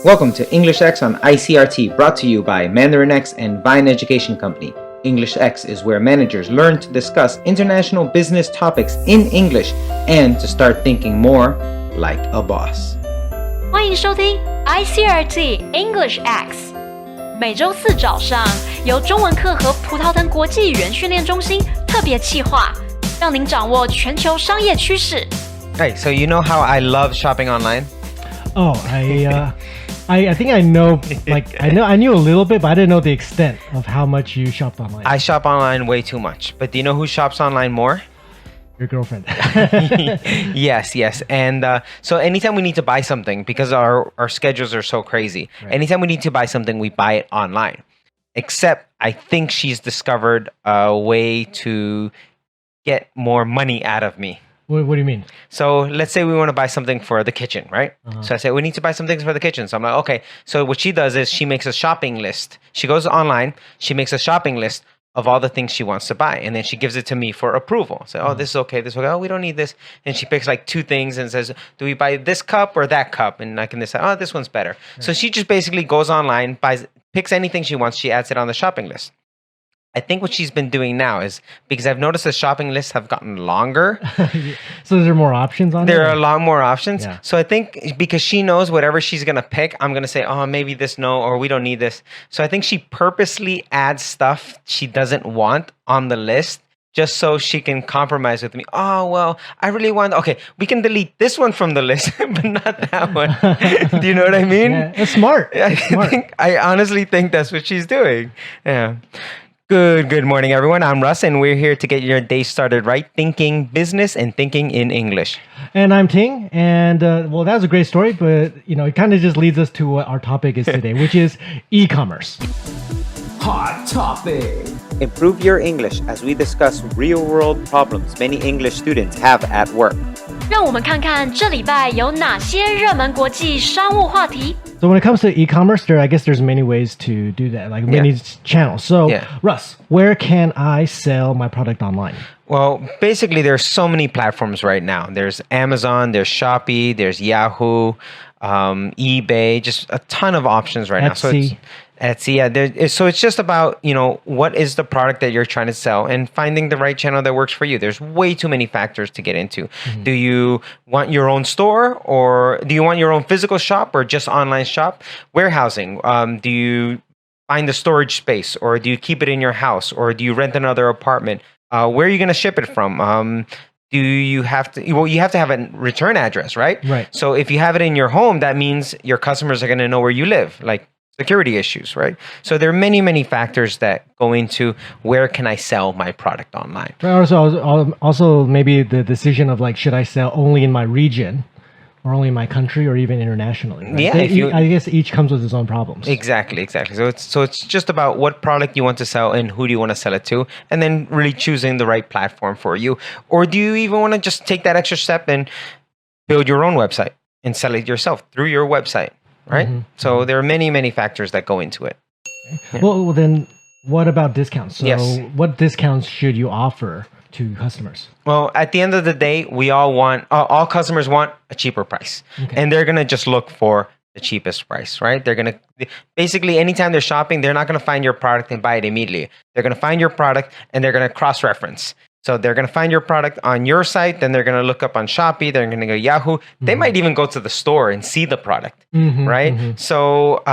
Welcome to EnglishX on ICRT, brought to you by MandarinX and Vine Education Company. EnglishX is where managers learn to discuss international business topics in English and to start thinking more like a boss. 欢迎收听 ICRT EnglishX， 每周四早上由中文课和葡萄藤国际语言训练中心特别企划，让您掌握全球商业趋势。Right, so you know how I love shopping online? Oh, I think I know, I knew a little bit, but I didn't know the extent of how much you shopped online. I shop online way too much, but do you know who shops online more? Your girlfriend. Yes. And so anytime we need to buy something, because our schedules are so crazy, Right. anytime we need to buy something, we buy it online. Except I think she's discovered a way to get more money out of me. What do you mean? So let's say we want to buy something for the kitchen, right? So I say, we need to buy some things for the kitchen. So I'm like, okay. So what she does is she makes a shopping list. She goes online, she makes a shopping list of all the things she wants to buy. And then she gives it to me for approval. So, oh, this is okay, this is okay. Oh, we don't need this. And she picks like two things and says, do we buy this cup or that cup? And I can decide, oh, this one's better. Right. So she just basically goes online, picks anything she wants, she adds it on the shopping list. I think what she's been doing now is, because I've noticed the shopping lists have gotten longer. So there are more options on There it? are a lot more options. Yeah. So I think because she knows whatever she's going to pick, I'm going to say, oh, maybe this, no, or we don't need this. So I think she purposely adds stuff she doesn't want on the list just so she can compromise with me. Oh, well, I really want, okay, we can delete this one from the list, but not that one. Do you know what I mean? Yeah, it's smart. I honestly think that's what she's doing. Yeah. Good morning, everyone. I'm Russ, and we're here to get your day started right, thinking business and thinking in English. And I'm Ting, and well, that was a great story, but it kind of just leads us to what our topic is today, which is e-commerce. Hot topic. Improve your English as we discuss real-world problems many English students have at work. 让我们看看这礼拜有哪些热门国际商务话题。So when it comes to e-commerce, I guess there's many ways to do that, like many channels. So, Russ, where can I sell my product online? Well, basically, there's so many platforms right now. There's Amazon, there's Shopee, there's Yahoo, eBay, just a ton of options right now. So Etsy, yeah. So it's just about, what is the product that you're trying to sell and finding the right channel that works for you. There's way too many factors to get into. Mm-hmm. Do you want your own store, or do you want your own physical shop, or just online shop? Warehousing. Do you find the storage space, or do you keep it in your house, or do you rent another apartment? Where are you going to ship it from? Do you have to? Well, you have to have a return address, right? Right. So if you have it in your home, that means your customers are going to know where you live, like security issues, right? So there are many, many factors that go into where can I sell my product online. Also, maybe the decision of should I sell only in my region, or only in my country, or even internationally? Right? Yeah, I guess each comes with its own problems. Exactly. So it's just about what product you want to sell and who do you want to sell it to, and then really choosing the right platform for you. Or do you even want to just take that extra step and build your own website and sell it yourself through your website? Right? Mm-hmm. So there are many, many factors that go into it. Yeah. Well, then what about discounts? So yes. What discounts should you offer to customers? Well, at the end of the day, all customers want a cheaper price. Okay. And they're going to just look for the cheapest price, right? They're going to, basically, anytime they're shopping, they're not going to find your product and buy it immediately. They're going to find your product and they're going to cross-reference. So they're going to find your product on your site, then they're going to look up on Shopee, they're going to go Yahoo. They might even go to the store and see the product, right? Mm-hmm. So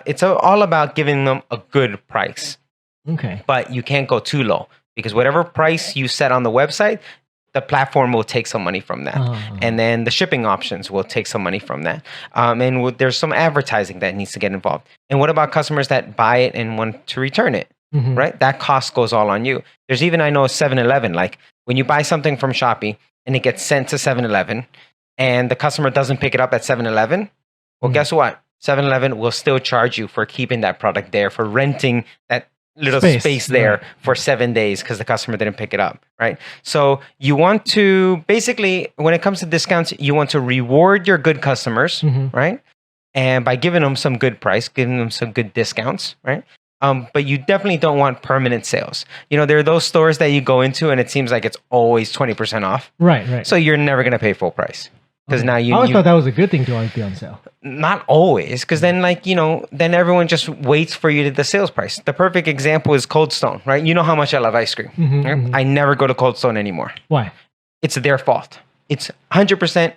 it's all about giving them a good price. Okay. But you can't go too low, because whatever price you set on the website, the platform will take some money from that. And then the shipping options will take some money from that. And there's some advertising that needs to get involved. And what about customers that buy it and want to return it? Mm-hmm. Right? That cost goes all on you. There's even, I know, 7-Eleven, like when you buy something from Shopee and it gets sent to 7-Eleven and the customer doesn't pick it up at 7-Eleven, well, guess what? 7-Eleven will still charge you for keeping that product there, for renting that little space there for 7 days because the customer didn't pick it up, right? So you want to, basically, when it comes to discounts, you want to reward your good customers, right? And by giving them some good price, giving them some good discounts, right? But you definitely don't want permanent sales. There are those stores that you go into and it seems like it's always 20% off. Right. So you're never going to pay full price. because now I always thought that was a good thing to always be on sale. Not always, because then then everyone just waits for you to the sales price. The perfect example is Cold Stone, right? You know how much I love ice cream. Right? I never go to Cold Stone anymore. Why? It's their fault. It's 100%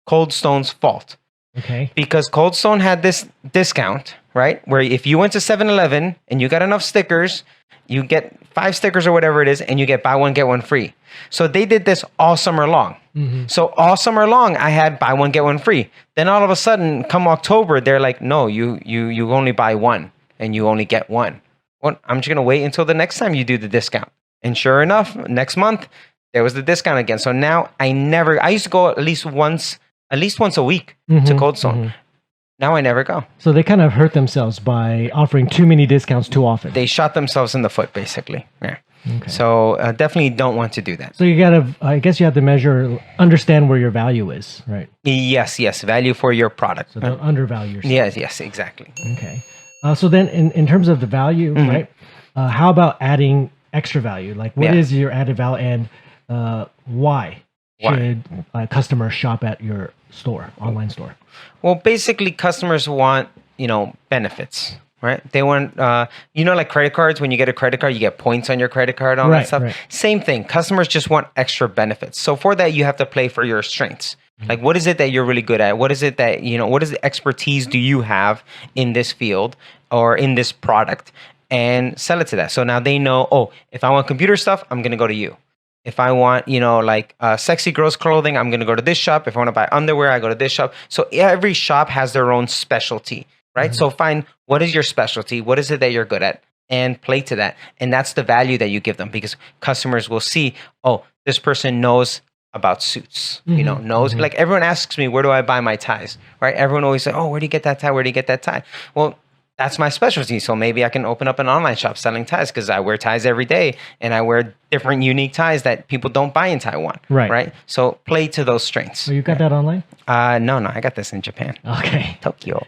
Cold Stone's fault. Okay. Because Cold Stone had this discount, right? Where if you went to 7-Eleven and you got enough stickers, you get 5 stickers or whatever it is, and you get buy one, get one free. So they did this all summer long. So all summer long, I had buy one, get one free. Then all of a sudden, come October, they're like, no, you only buy one and you only get one. Well, I'm just going to wait until the next time you do the discount. And sure enough, next month, there was the discount again. So now I used to go at least once a week to Cold Stone. Now I never go. So they kind of hurt themselves by offering too many discounts too often. They shot themselves in the foot, basically. Yeah. Okay. So definitely don't want to do that. So I guess you have to understand where your value is, right? Yes. Value for your product. So don't undervalue yourself. Yes, exactly. Okay. So then in terms of the value, right? How about adding extra value? Like what is your added value and why should customers shop at your store, online store? Well, basically customers want, benefits. Right? They want, like credit cards, when you get a credit card, you get points on your credit card, all that stuff. Right. Same thing. Customers just want extra benefits. So for that, you have to play for your strengths. Like, what is it that you're really good at? What is it that, what is the expertise do you have in this field or in this product, and sell it to that. So now they know, if I want computer stuff, I'm going to go to you. If I want, sexy girls clothing, I'm going to go to this shop. If I want to buy underwear, I go to this shop. So every shop has their own specialty. Right? So find what is your specialty, what is it that you're good at, and play to that. And that's the value that you give them, because customers will see, this person knows about suits, knows, like everyone asks me, where do I buy my ties? Right? Everyone always says, where do you get that tie? Where do you get that tie? Well, that's my specialty. So maybe I can open up an online shop selling ties, because I wear ties every day and I wear different unique ties that people don't buy in Taiwan. Right? So play to those strengths. So you got that online? No, I got this in Japan. Okay. Tokyo.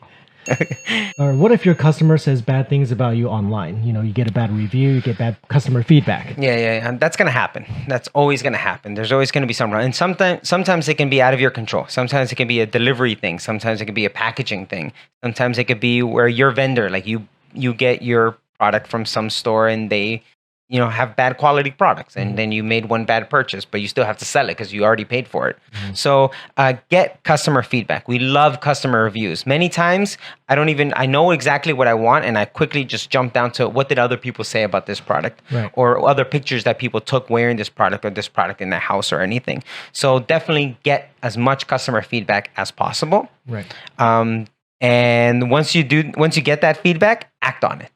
Or what if your customer says bad things about you online? You get a bad review, you get bad customer feedback. Yeah. That's going to happen. That's always going to happen. There's always going to be some wrong. And sometimes it can be out of your control. Sometimes it can be a delivery thing. Sometimes it can be a packaging thing. Sometimes it could be where your vendor, like you get your product from some store and they have bad quality products, and then you made one bad purchase, but you still have to sell it because you already paid for it. So get customer feedback. We love customer reviews. Many times I know exactly what I want, and I quickly just jump down to what did other people say about this product, or other pictures that people took wearing this product or this product in their house or anything. So definitely get as much customer feedback as possible. Right. And once you get that feedback, act on it.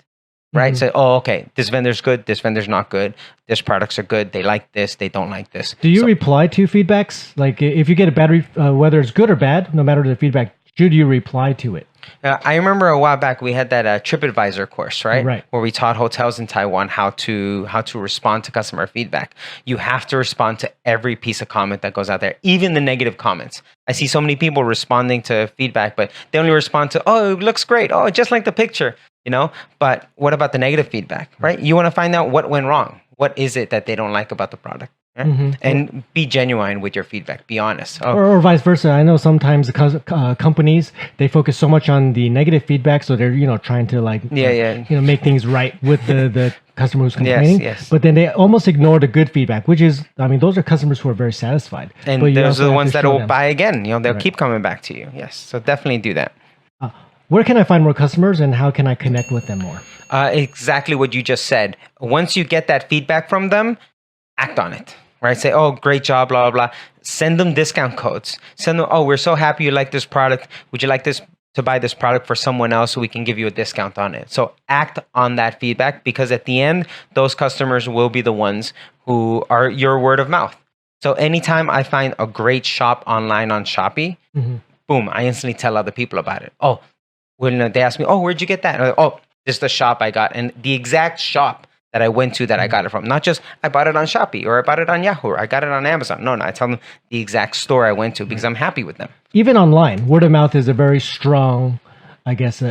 Right? Say, okay, this vendor's good, this vendor's not good, this products are good, they like this, they don't like this. Do you reply to feedbacks? Like if you get a bad, whether it's good or bad, no matter the feedback, should you reply to it? I remember a while back we had that TripAdvisor course, right? Where we taught hotels in Taiwan how to respond to customer feedback. You have to respond to every piece of comment that goes out there, even the negative comments. I see so many people responding to feedback, but they only respond to, it looks great, just like the picture. But what about the negative feedback, right? You want to find out what went wrong. What is it that they don't like about the product? Right? And be genuine with your feedback. Be honest. Or vice versa. I know sometimes the companies, they focus so much on the negative feedback, so they're trying to make things right with the customer who's complaining. Yes. But then they almost ignore the good feedback, which is, those are customers who are very satisfied. And those are the ones that will buy again. They'll keep coming back to you. Yes. So definitely do that. Where can I find more customers, and how can I connect with them more? Exactly what you just said. Once you get that feedback from them, act on it. Right? Say, great job, blah, blah, blah. Send them discount codes. Send them, we're so happy you like this product. Would you like to buy this product for someone else so we can give you a discount on it? So act on that feedback, because at the end, those customers will be the ones who are your word of mouth. So anytime I find a great shop online on Shopee, boom, I instantly tell other people about it. When they ask me, where'd you get that? This is the shop I got. And the exact shop that I went to that I got it from. Not just, I bought it on Shopee, or I bought it on Yahoo, or I got it on Amazon. No, I tell them the exact store I went to, because I'm happy with them. Even online, word of mouth is a very strong, I guess...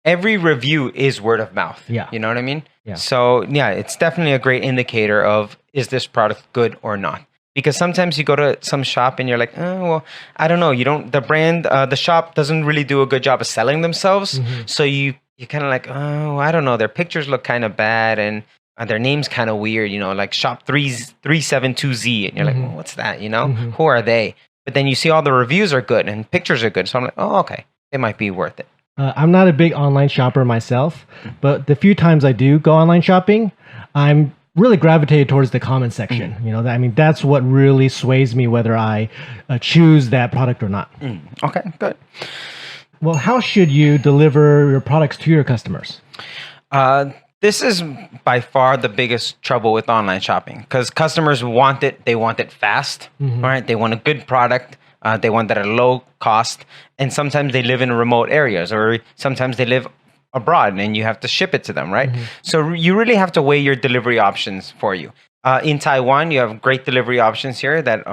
every review is word of mouth. Yeah. You know what I mean? Yeah. So, it's definitely a great indicator of, is this product good or not? Because sometimes you go to some shop and you're like, oh, well, I don't know. The shop doesn't really do a good job of selling themselves. So you're kind of like, oh, I don't know. Their pictures look kind of bad and their name's kind of weird, like shop 372Z. And you're like, well, what's that? Who are they? But then you see all the reviews are good and pictures are good. So I'm like, oh, okay. It might be worth it. I'm not a big online shopper myself, but the few times I do go online shopping, I'm really gravitated towards the comment section. That's what really sways me whether I choose that product or not. Okay, good. Well, how should you deliver your products to your customers? This is by far the biggest trouble with online shopping because customers want it. They want it fast, right? They want a good product. They want that at a low cost. And sometimes they live in remote areas or sometimes they live abroad and you have to ship it to them, right? So you really have to weigh your delivery options for you. In Taiwan, you have great delivery options here that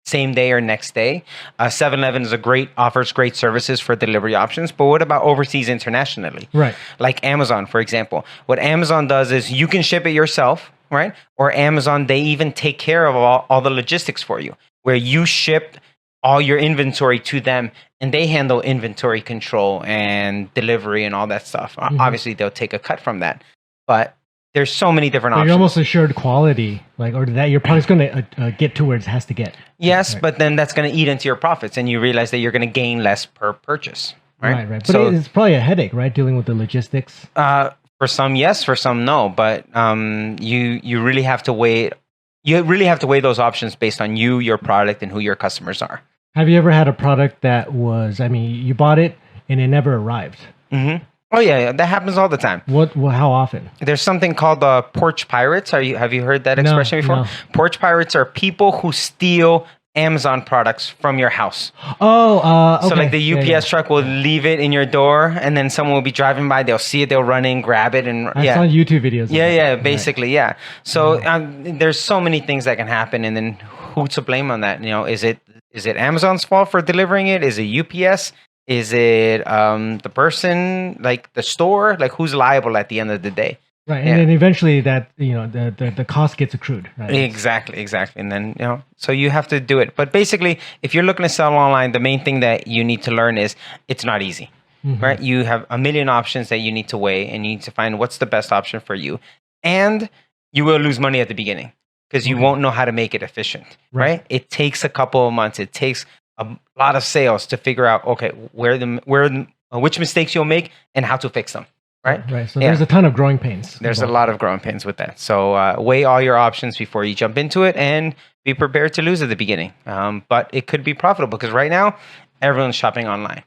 same day or next day. 7-Eleven offers great services for delivery options. But what about overseas internationally? Right. Like Amazon, for example. What Amazon does is you can ship it yourself, right? Or Amazon, they even take care of all the logistics for you, where you ship all your inventory to them and they handle inventory control and delivery and all that stuff. Obviously, they'll take a cut from that. But there's so many different options. You're almost assured quality, or that your product's going to get to where it has to get. Yes, right. But then that's going to eat into your profits and you realize that you're going to gain less per purchase. Right. But so, it's probably a headache, right? Dealing with the logistics. For some, yes. For some, no. But you really have to weigh. You really have to weigh those options based on you, your product, and who your customers are. Have you ever had a product that was, you bought it and it never arrived? Oh yeah, that happens all the time. How often? There's something called porch pirates. Have you heard that expression before? No. Porch pirates are people who steal Amazon products from your house. Okay. So like the UPS truck will leave it in your door and then someone will be driving by, they'll see it, they'll run in, grab it. And I saw YouTube videos. Basically, right. Yeah. So there's so many things that can happen and then who to blame on that? Is it Amazon's fault for delivering it? Is it UPS? Is it the person, like the store? Like who's liable at the end of the day? Right, and then eventually that the cost gets accrued. Right? Exactly. And then so you have to do it. But basically, if you're looking to sell online, the main thing that you need to learn is it's not easy, right? You have a million options that you need to weigh, and you need to find what's the best option for you. And you will lose money at the beginning because you won't know how to make it efficient, right? It takes a couple of months. It takes a lot of sales to figure out which mistakes you'll make and how to fix them. Right. So there's a ton of growing pains. There's a lot of growing pains with that. So weigh all your options before you jump into it and be prepared to lose at the beginning. But it could be profitable because right now, everyone's shopping online.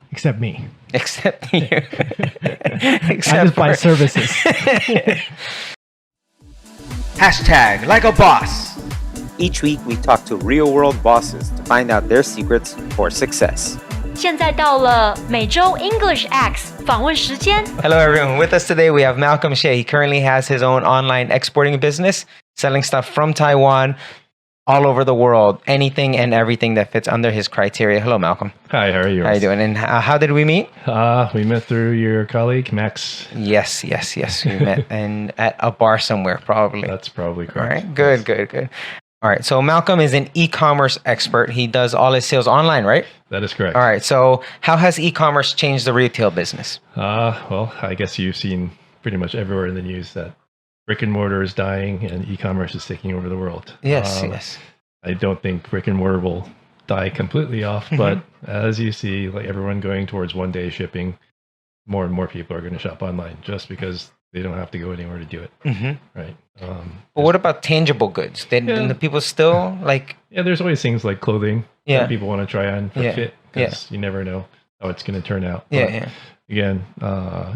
Except me. Except you. I just buy services. #LikeABoss. Each week we talk to real-world bosses to find out their secrets for success. 现在到了每周 EnglishX 访问时间。Hello everyone. With us today we have Malcome Hsieh. He currently has his own online exporting business, selling stuff from Taiwan all over the world, anything and everything that fits under his criteria. Hello, Malcome. Hi, how are you? How are you doing? And how did we meet? We met through your colleague, Max. Yes. We met at a bar somewhere, probably. That's probably correct. All right, good. All right, so Malcome is an e-commerce expert. He does all his sales online, right? That is correct. All right, so how has e-commerce changed the retail business? Well, I guess you've seen pretty much everywhere in the news that brick and mortar is dying and e-commerce is taking over the world. Yes. I don't think brick and mortar will die completely off, but as you see, like everyone going towards one-day shipping, more and more people are going to shop online just because they don't have to go anywhere to do it. Right. But what about tangible goods? Do the people still like? Yeah, there's always things like clothing that people want to try on for fit because you never know how it's going to turn out. But again,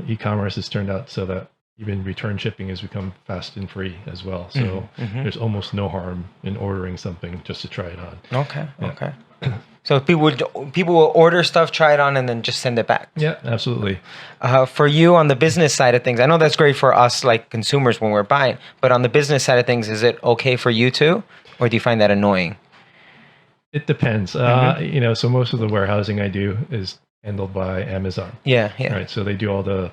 e-commerce has turned out so that even return shipping has become fast and free as well. So there's almost no harm in ordering something just to try it on. Okay. So people will order stuff, try it on, and then just send it back. Yeah, absolutely. For you on the business side of things, I know that's great for us like consumers when we're buying, but on the business side of things, is it okay for you too? Or do you find that annoying? It depends. So most of the warehousing I do is handled by Amazon. Yeah. Right. So they do all the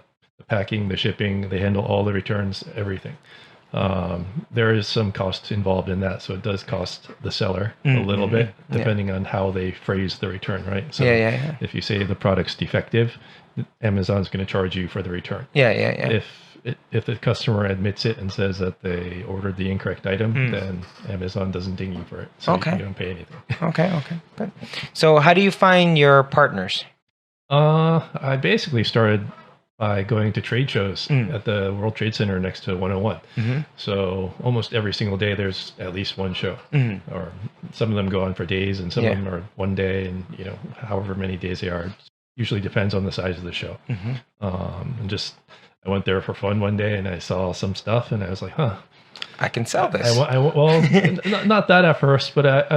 packing, the shipping, they handle all the returns, everything. There is some cost involved in that, so it does cost the seller a little bit, depending on how they phrase the return, right? So if you say the product's defective, Amazon's going to charge you for the return. If the customer admits it and says that they ordered the incorrect item, then Amazon doesn't ding you for it, so you don't pay anything. Okay, good. So how do you find your partners? I basically started by going to trade shows at the World Trade Center next to 101. So almost every single day there's at least one show, or some of them go on for days, and some of them are one day, and however many days they are. Usually depends on the size of the show. And just I went there for fun one day, and I saw some stuff, and I was like, I can sell this. Well, not that at first, but it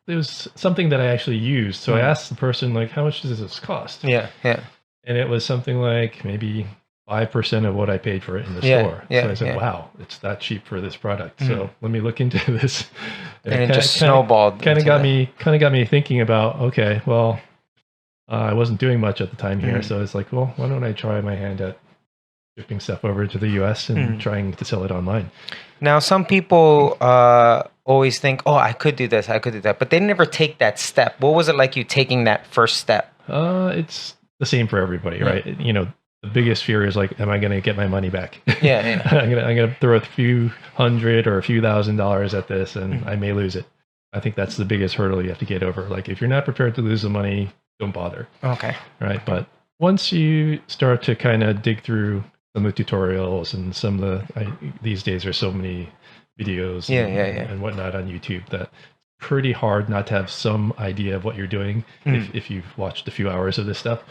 was something that I actually used. So I asked the person, like, how much does this cost? And it was something like maybe 5% of what I paid for it in the store. So I said, wow, it's that cheap for this product. So let me look into this. And it just snowballed. Kind of got me thinking about, okay, well, I wasn't doing much at the time here. So it's like, well, why don't I try my hand at shipping stuff over to the US and trying to sell it online. Now, some people always think, oh, I could do this, I could do that, but they never take that step. What was it like you taking that first step? It's the same for everybody, right? The biggest fear is like, am I going to get my money back? I'm gonna throw a few $100 or a few $1,000s at this, and I may lose it. I think that's the biggest hurdle you have to get over. Like, if you're not prepared to lose the money, don't bother. Okay. Right. But once you start to kind of dig through some of the tutorials and some of these days there's so many videos and whatnot on YouTube that it's pretty hard not to have some idea of what you're doing if you've watched a few hours of this stuff.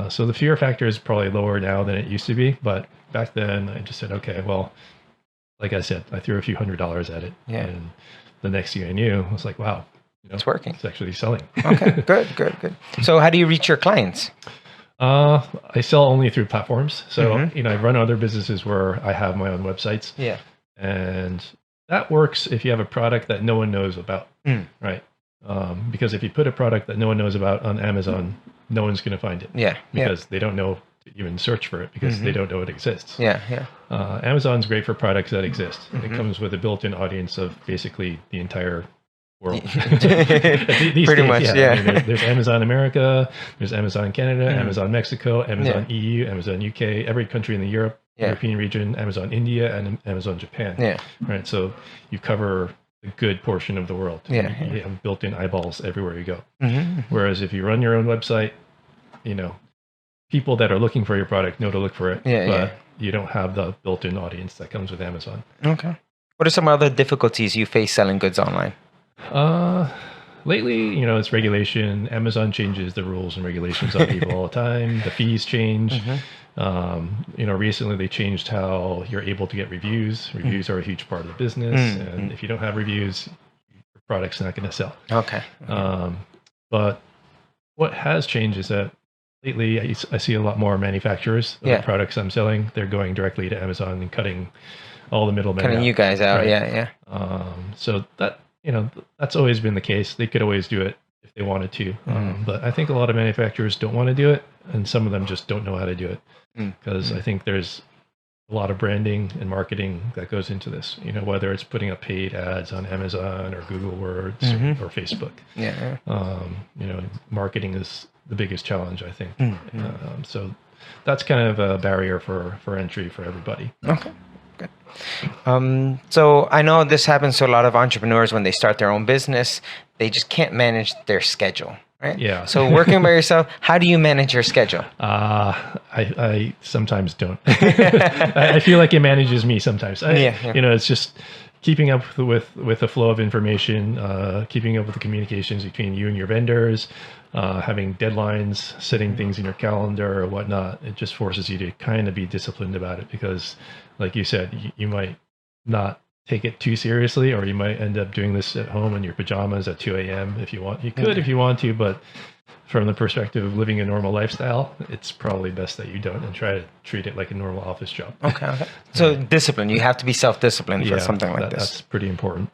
So the fear factor is probably lower now than it used to be. But back then I just said, okay, well, like I said, I threw a few $100s at it. And the next thing I knew, I was like, wow, it's working. It's actually selling. Okay, good. So how do you reach your clients? I sell only through platforms. So, I run other businesses where I have my own websites. And that works if you have a product that no one knows about, right? Because if you put a product that no one knows about on Amazon, no one's going to find it. Because they don't know to even search for it because they don't know it exists. Amazon's great for products that exist. It comes with a built-in audience of basically the entire world. Pretty much. I mean, there's Amazon America, there's Amazon Canada, Amazon Mexico, Amazon EU, Amazon UK, every country in the European region, Amazon India, and Amazon Japan. Right. So you cover a good portion of the world. You have built-in eyeballs everywhere you go. Whereas if you run your own website, people that are looking for your product know to look for it, but you don't have the built-in audience that comes with Amazon. Okay. What are some other difficulties you face selling goods online? Lately, it's regulation. Amazon changes the rules and regulations on people all the time. The fees change. Recently they changed how you're able to get reviews. Reviews are a huge part of the business, and if you don't have reviews, your product's not going to sell. Okay. But what has changed is that lately I see a lot more manufacturers of the products I'm selling. They're going directly to Amazon and cutting all the middlemen out. Cutting you guys out, right? So that that's always been the case. They could always do it if they wanted to. But I think a lot of manufacturers don't want to do it, and some of them just don't know how to do it. Because I think there's a lot of branding and marketing that goes into this, whether it's putting up paid ads on Amazon or Google Words or Facebook. Marketing is the biggest challenge, I think. So that's kind of a barrier for entry for everybody. Okay. Good. So I know this happens to a lot of entrepreneurs when they start their own business. They just can't manage their schedule, right? Yeah. So working by yourself, how do you manage your schedule? I sometimes don't. I feel like it manages me sometimes. It's just keeping up with the flow of information, keeping up with the communications between you and your vendors, having deadlines, setting things in your calendar or whatnot. It just forces you to kind of be disciplined about it because, like you said, you might not take it too seriously, or you might end up doing this at home in your pajamas at 2 a.m. if you want. You could if you want to, but from the perspective of living a normal lifestyle, it's probably best that you don't and try to treat it like a normal office job. Okay. So discipline, you have to be self-disciplined for something like this. That's pretty important.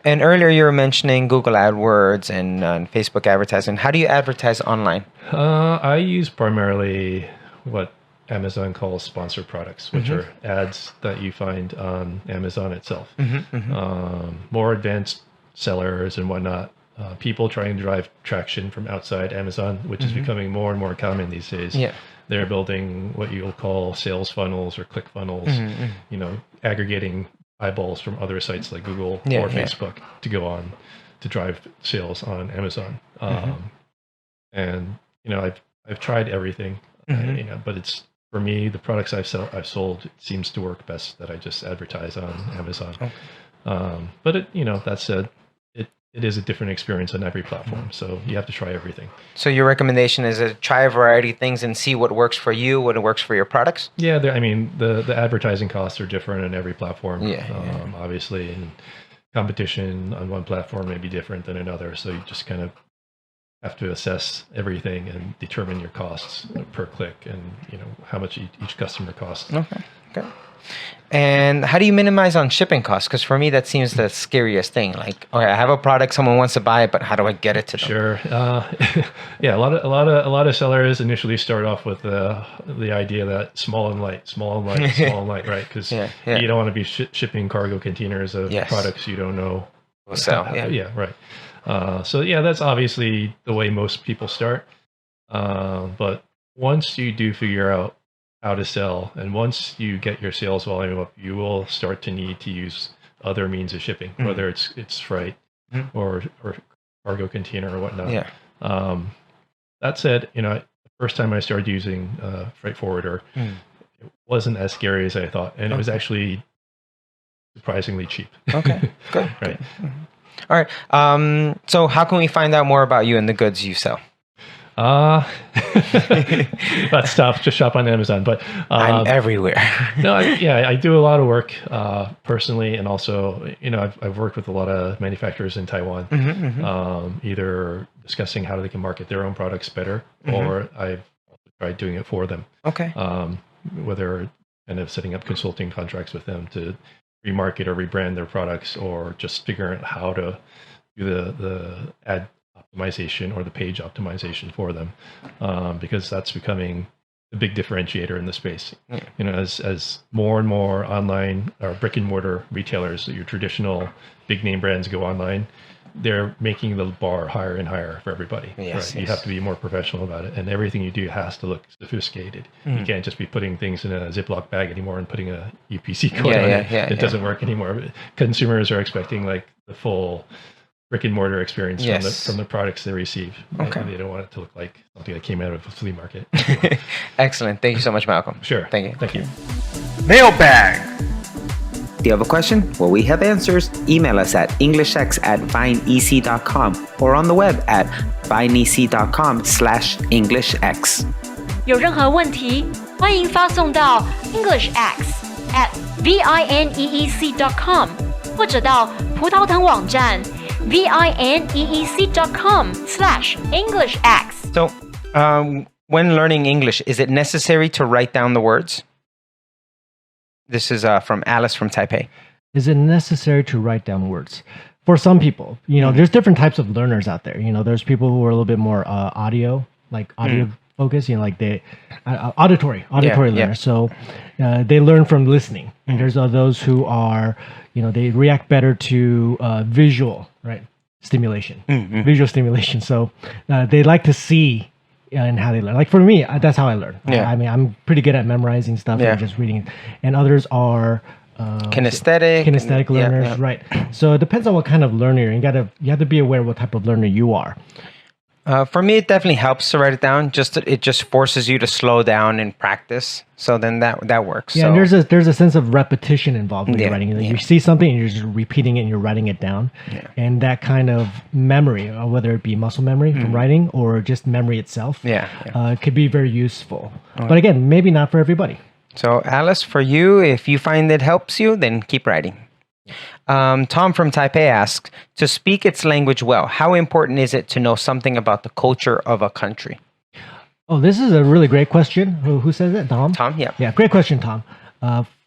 And earlier you were mentioning Google AdWords and Facebook advertising. How do you advertise online? I use primarily what Amazon calls sponsored products, which are ads that you find on Amazon itself. More advanced sellers and whatnot, people trying to drive traction from outside Amazon, which is becoming more and more common these days. Yeah. They're building what you'll call sales funnels or click funnels, aggregating eyeballs from other sites like Google or Facebook to go on to drive sales on Amazon. And I've tried everything, but it's, for me, the products I've sold, it seems to work best that I just advertise on Amazon. But that said, it is a different experience on every platform, so you have to try everything. So your recommendation is to try a variety of things and see what works for you, what works for your products? Yeah, the advertising costs are different on every platform. Obviously, and competition on one platform may be different than another, so you just kind of have to assess everything and determine your costs per click and how much each customer costs. Okay. And how do you minimize on shipping costs? Because for me, that seems the scariest thing. Like, okay, I have a product, someone wants to buy it, but how do I get it to them? Sure. Yeah, a lot of sellers initially start off with the idea that small and light, right? Because you don't want to be shipping cargo containers of products you don't know will sell. Yeah, right. So that's obviously the way most people start. But once you do figure out how to sell, and once you get your sales volume up, you will start to need to use other means of shipping, whether it's freight or cargo container or whatnot. That said, the first time I started using freight forwarder, it wasn't as scary as I thought, and it was actually surprisingly cheap. Okay, good. Right. All right. So how can we find out more about you and the goods you sell? Let's just shop on Amazon. But I'm everywhere. No, I do a lot of work personally, and also I've worked with a lot of manufacturers in Taiwan, either discussing how they can market their own products better, or I've tried doing it for them. Okay. Whether kind of setting up consulting contracts with them to remarket or rebrand their products, or just figuring out how to do the ad optimization or the page optimization for them, because that's becoming a big differentiator in the space. As more and more online or brick and mortar retailers, your traditional big name brands go online, they're making the bar higher and higher for everybody. Right? You have to be more professional about it, and everything you do has to look sophisticated. You can't just be putting things in a Ziploc bag anymore and putting a UPC code on it. It doesn't work anymore. Consumers are expecting like the full brick and mortar experience from the products they receive. Okay. And they don't want it to look like something that came out of a flea market. Excellent. Thank you so much, Malcome. Sure. Thank you. Mailbag! Do you have a question? Well, we have answers. Email us at EnglishX@vinec.com or on the web at vinec.com/EnglishX. 有任何问题，欢迎发送到 EnglishX@vineec.com 或者到葡萄藤网站 vineec.com/EnglishX. So, when learning English, is it necessary to write down the words? This is from Alice from Taipei. Is it necessary to write down words? For some people, there's different types of learners out there. There's people who are a little bit more audio focused, like they auditory learners. So they learn from listening. And there's those who are, they react better to visual, right? Stimulation, visual stimulation. So they like to see and how they learn. Like for me, that's how I learn. I mean, I'm pretty good at memorizing stuff and just reading. And others are kinesthetic learners, right? So it depends on what kind of learner you have to be aware of what type of learner you are. For me, it definitely helps to write it down. It just forces you to slow down and practice. So then that works. Yeah, so. and there's a sense of repetition involved when you're writing it. You see something and you're just repeating it and you're writing it down. And that kind of memory, whether it be muscle memory from writing or just memory itself, could be very useful. But again, maybe not for everybody. So Alice, for you, if you find it helps you, then keep writing. Tom from Taipei asks, to speak its language well, how important is it to know something about the culture of a country? Oh, this is a really great question. Who says it? Tom? Tom, yeah. Yeah, great question, Tom.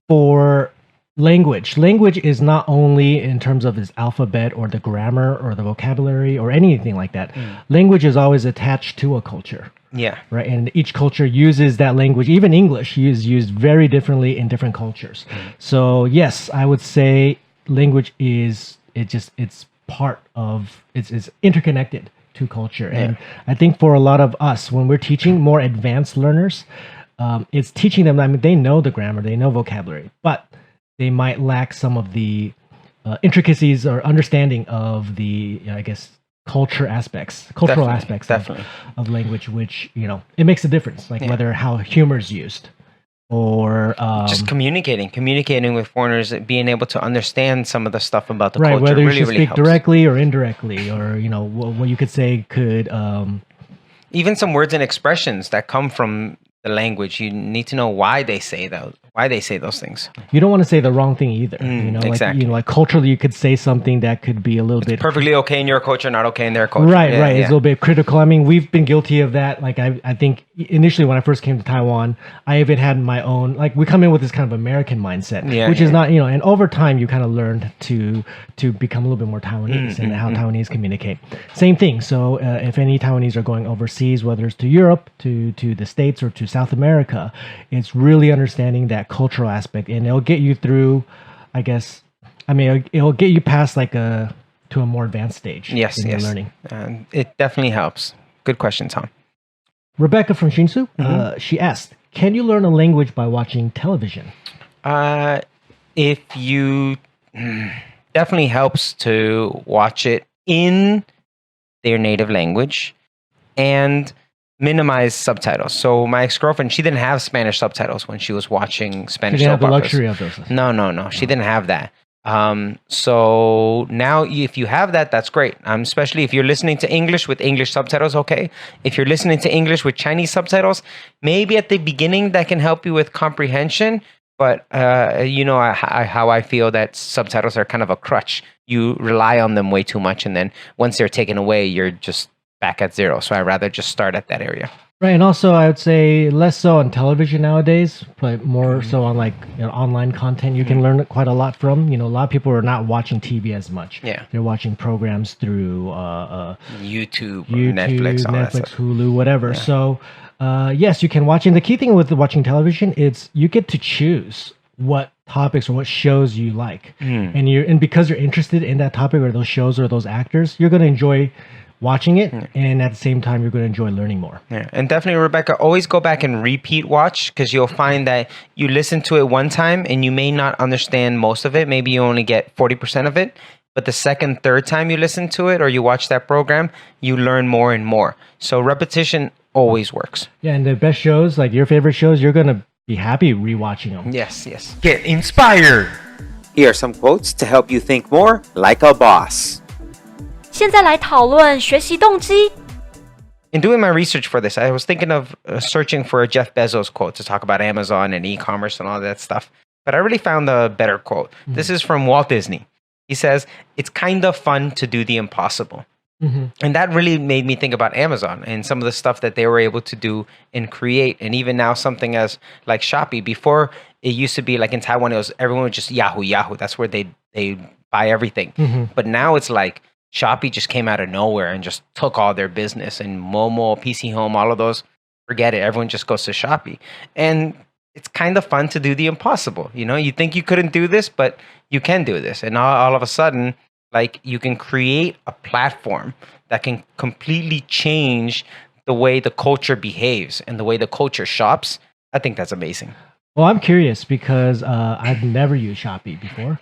For language is not only in terms of its alphabet or the grammar or the vocabulary or anything like that. Language is always attached to a culture. Yeah. Right. And each culture uses that language. Even English is used very differently in different cultures. So yes, I would say language it's part of, it's interconnected to culture. And I think for a lot of us, when we're teaching more advanced learners, it's teaching them, I mean, they know the grammar, they know vocabulary, but they might lack some of the intricacies or understanding of the, I guess, cultural aspects of language, which, it makes a difference, like whether how humor is used or just communicating with foreigners, being able to understand some of the stuff about the culture. Whether really, you should really speak helps. directly or indirectly, or what you could say could even some words and expressions that come from the language. You need to know why they say those things. You don't want to say the wrong thing either. Exactly. Like culturally, you could say something that could be a little bit perfectly okay in your culture, not okay in their culture. Right. It's a little bit critical. I mean, we've been guilty of that. Like I think initially when I first came to Taiwan, I even had my own, like we come in with this kind of American mindset, which is not, and over time you kind of learned to become a little bit more Taiwanese and how Taiwanese communicate. Same thing. So if any Taiwanese are going overseas, whether it's to Europe, to the States, or to South America, it's really understanding that cultural aspect, and it'll get you through, I guess, I mean, it'll get you past to a more advanced stage in your learning. It definitely helps. Good question, Tom. Rebecca from Shinsu, she asked, can you learn a language by watching television? If you definitely helps to watch it in their native language and minimize subtitles. So my ex-girlfriend, she didn't have Spanish subtitles when she was watching Spanish soap operas. She didn't have the luxury of those. No. She didn't have that. So now if you have that, that's great. Especially if you're listening to English with English subtitles, okay. If you're listening to English with Chinese subtitles, maybe at the beginning that can help you with comprehension. But how I feel that subtitles are kind of a crutch. You rely on them way too much, and then once they're taken away, you're just back at zero. So I'd rather just start at that area. Right, and also I would say less so on television nowadays, but more so on online content. You can learn quite a lot from. A lot of people are not watching TV as much. Yeah, they're watching programs through YouTube, Netflix, Hulu, whatever. Yeah. So yes, you can watch. And the key thing with watching television is you get to choose what topics or what shows you like, and because you're interested in that topic or those shows or those actors, you're going to enjoy watching it, and at the same time you're going to enjoy learning more. And definitely, Rebecca, always go back and repeat watch, because you'll find that you listen to it one time and you may not understand most of it. Maybe you only get 40% of it, but the second, third time you listen to it or you watch that program, you learn more and more. So repetition always works. Yeah, and the best shows, like your favorite shows, you're going to be happy rewatching them. Yes. Get inspired. Here are some quotes to help you think more like a boss. 现在来讨论学习动机。 In doing my research for this, I was thinking of searching for a Jeff Bezos quote to talk about Amazon and e-commerce and all that stuff. But I really found a better quote. This is from Walt Disney. He says, "It's kind of fun to do the impossible." And that really made me think about Amazon and some of the stuff that they were able to do and create. And even now, something as like Shopee. Before, it used to be like in Taiwan, everyone would just Yahoo. That's where they buy everything. But now it's like Shopee just came out of nowhere and just took all their business, and Momo, PC Home, all of those, forget it. Everyone just goes to Shopee. And it's kind of fun to do the impossible. You think you couldn't do this, but you can do this. And all of a sudden, like, you can create a platform that can completely change the way the culture behaves and the way the culture shops. I think that's amazing. Well, I'm curious because I've never used Shopee before.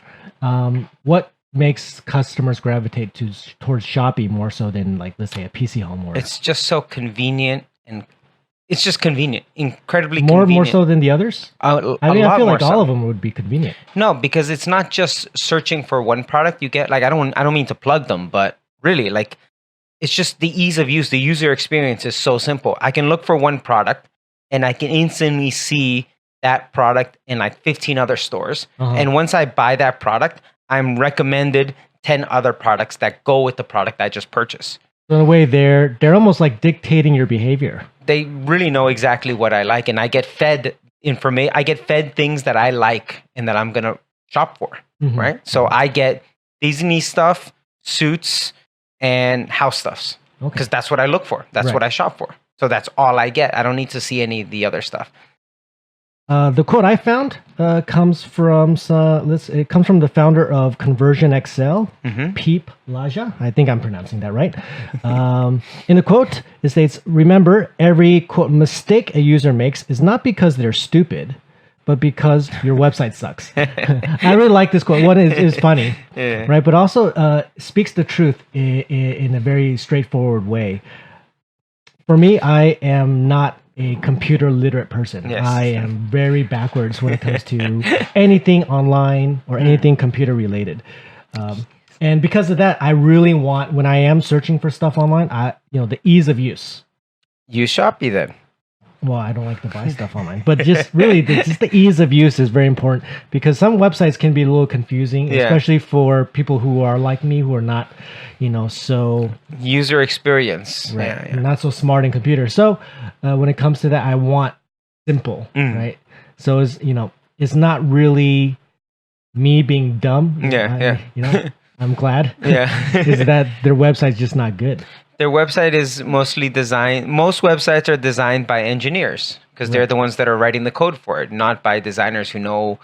What makes customers gravitate towards Shopee more so than, like, let's say a PC Home? It's just so convenient, and it's just convenient, incredibly more convenient. More so than the others? I feel like all of them would be convenient. No, because it's not just searching for one product. You get, like, I don't mean to plug them, but really, like, it's just the ease of use. The user experience is so simple. I can look for one product and I can instantly see that product in like 15 other stores. And once I buy that product, I'm recommended 10 other products that go with the product I just purchased. So in a way, they're almost like dictating your behavior. They really know exactly what I like, and I get fed information. I get fed things that I like and that I'm gonna shop for, right? So I get Disney stuff, suits, and house stuffs, because that's what I look for. That's what I shop for. So that's all I get. I don't need to see any of the other stuff. The quote I found comes from the founder of Conversion Excel, Peep Laja. I think I'm pronouncing that right. In the quote, it states, "Remember, every quote mistake a user makes is not because they're stupid, but because your website sucks." I really like this quote. One is funny, right? But also speaks the truth in a very straightforward way. For me, I am not a computer literate person. Yes. I am very backwards when it comes to anything online or anything computer related. And because of that, I really want, when I am searching for stuff online, the ease of use. Use Shopee then. Well, I don't like to buy stuff online, but just really, just the ease of use is very important because some websites can be a little confusing, especially for people who are like me, who are not, so user experience, right? Not so smart in computers. So when it comes to that, I want simple, right? So it's not really me being dumb. I'm glad. Is that their website's just not good. Their website is mostly designed. Most websites are designed by engineers because they're the ones that are writing the code for it, not by designers who know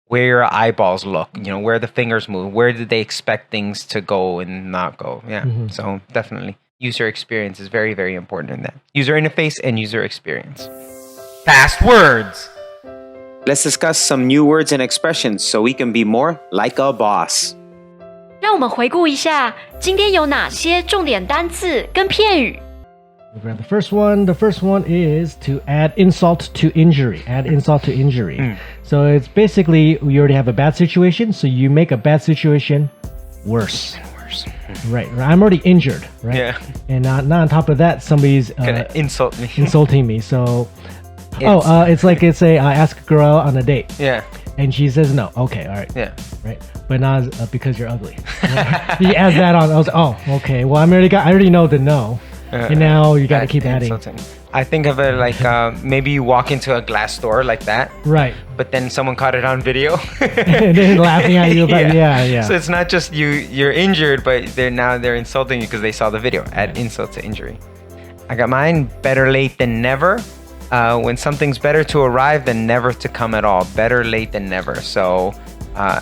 where your eyeballs look, where the fingers move, where did they expect things to go and not go. So definitely user experience is very, very important in that. User interface and user experience. Fast words. Let's discuss some new words and expressions so we can be more like a boss. 让我们回顾一下今天有哪些重点单字跟片语。We'll grab the first one. The first one is to add insult to injury. Add insult to injury. So it's basically you already have a bad situation, so you make a bad situation worse. Right. I'm already injured, right? Yeah. And now on top of that, somebody's gonna insult me. Insulting me. So, it's like I ask a girl out on a date. Yeah. And she says no. Okay, all right. Yeah. Right. But not because you're ugly. You add that on. I was okay. Well, I already know the no. And now you got to keep adding. I think of it like maybe you walk into a glass store like that. Right. But then someone caught it on video. And then laughing at you about yeah. So it's not just you're injured, but they're insulting you because they saw the video. Add insult to injury. I got mine. Better late than never. When something's better to arrive than never to come at all. Better late than never. So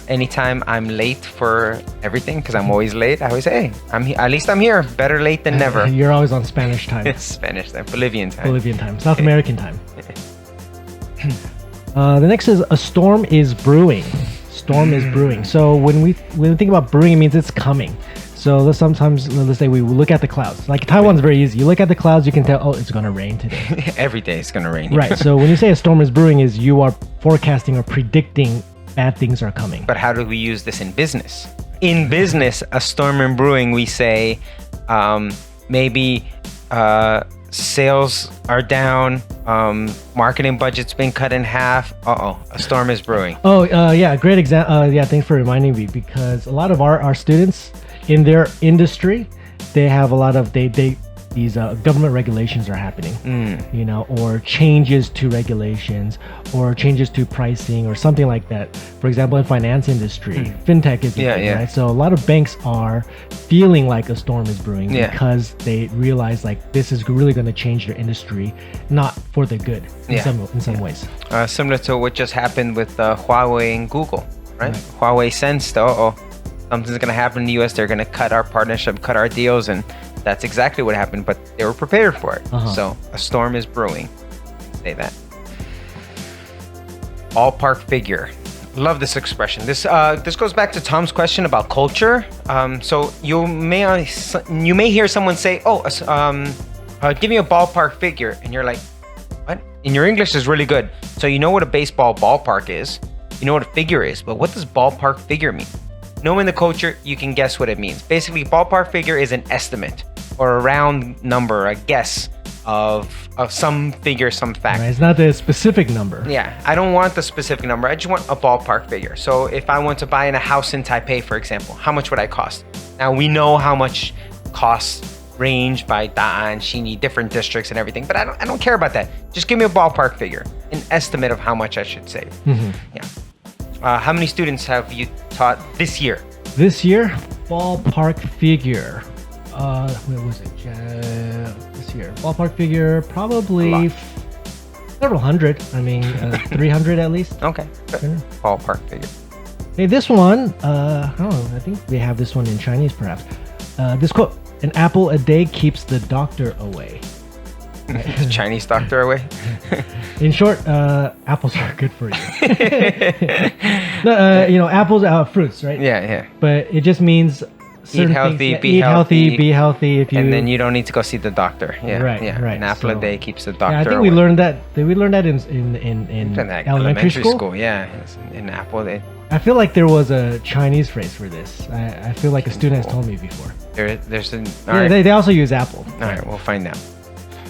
anytime I'm late for everything, because I'm always late, I always say, hey, at least I'm here. Better late than never. You're always on Spanish time. Spanish time. Bolivian time. Bolivian time. South American time. The next is a storm is brewing. Storm is brewing. So when we think about brewing, it means it's coming. So let's say we look at the clouds. Like Taiwan's very easy. You look at the clouds, you can tell, it's going to rain today. Every day it's going to rain. Right. So when you say a storm is brewing, is you are forecasting or predicting bad things are coming. But how do we use this in business? In business, a storm in brewing, we say maybe sales are down, marketing budget's been cut in half. A storm is brewing. Great example. Thanks for reminding me, because a lot of our students in their industry, they have a lot of these government regulations are happening, or changes to regulations or changes to pricing or something like that. For example, in finance industry, fintech is right? So a lot of banks are feeling like a storm is brewing because they realize like this is really going to change their industry, not for the good in some ways. Similar to what just happened with Huawei and Google, right? Huawei sensed, something's going to happen in the US. They're going to cut our partnership, cut our deals, and that's exactly what happened, but they were prepared for it. So a storm is brewing. Say that. Ballpark figure. Love this expression. This goes back to Tom's question about culture. So you may hear someone say, give me a ballpark figure. And you're like, what? And your English is really good. So you know what a baseball ballpark is. You know what a figure is. But what does ballpark figure mean? Knowing the culture, you can guess what it means. Basically, ballpark figure is an estimate or a round number, a guess of some figure, some fact. Right, it's not the specific number. Yeah, I don't want the specific number. I just want a ballpark figure. So if I want to buy in a house in Taipei, for example, how much would I cost? Now, we know how much costs range by Da'an, Xinyi, different districts and everything, but I don't care about that. Just give me a ballpark figure, an estimate of how much I should save. How many students have you taught this year? This year, ballpark figure. Where was it? This here? Ballpark figure, probably several hundred. I mean, 300 at least. Okay. Good. Ballpark figure. Okay, this one, I don't know. I think they have this one in Chinese, perhaps. This quote: "An apple a day keeps the doctor away." The Chinese doctor away. In short, apples are good for you. No, apples are fruits, right? Yeah. But it just means eat healthy, be healthy. If you and then you don't need to go see the doctor. Yeah, right. An apple a day keeps the doctor. Yeah, I think away. we learned that. Did we learn that in elementary school? Yeah, in apple day. I feel like there was a Chinese phrase for this. I feel like a student has told me before. There's an. They also use apple. All right, we'll find out.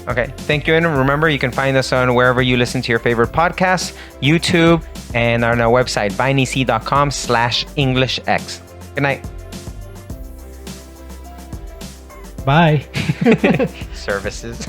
Okay, thank you. And remember, you can find us on wherever you listen to your favorite podcasts, YouTube, and on our website, binec.com/EnglishX. Good night. Bye. Services.